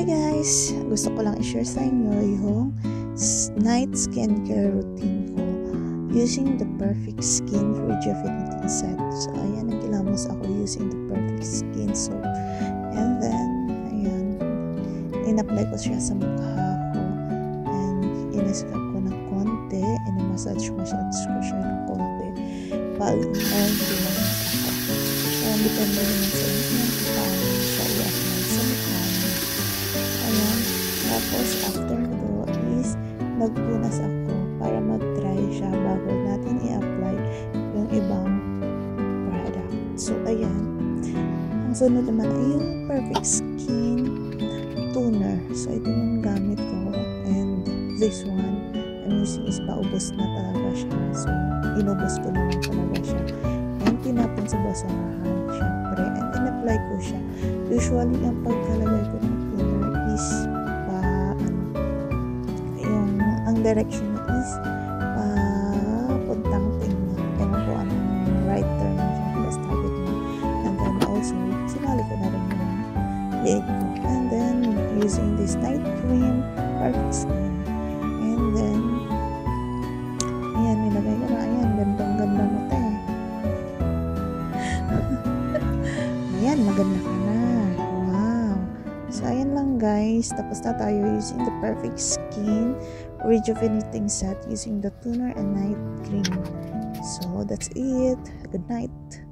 Hi guys! Gusto ko lang i-share sa inyo yung night skincare routine ko using the Perfect Skin Rejuvenating Set. So, ayan, nagkilamos ako using the Perfect Skin Soap. And then, ayan, in-apply ko siya sa mukha ko. And in-scrub ko ng konti. In-massage ko siya ng konti. Pag-energy lang ako. Ayan, depende naman sa inyo kung paano siya i-apply sa mukha. Ayan. Tapos, after ko is nagpunas ako para mag-dry siya bago natin i-apply yung ibang product. So, ayan. Ang sunod naman ay yung Perfect Skin Toner. So, ito yung gamit ko. And this one, I'm using is paubos na talaga siya. So, inubos ko naman talaga siya. And tinapon sa basurahan, syempre. And in-apply ko siya. Usually, ang pagkalagay ko ng toner is ang direction is puntang tingin. Ewan ko anong right turn siya. Basta target mo. And then also, sinali ko na rin yung leg ko. And then, using this night cream, Perfect Skin. And then, ayan, nilagay ko na. Ayan, gandang-ganda mo tayo. Ayan, maganda ka na. Wow. So, ayan lang guys. Tapos na tayo using the Perfect Skin Rejuvenating Set using the toner and night cream. So, that's it. Good night.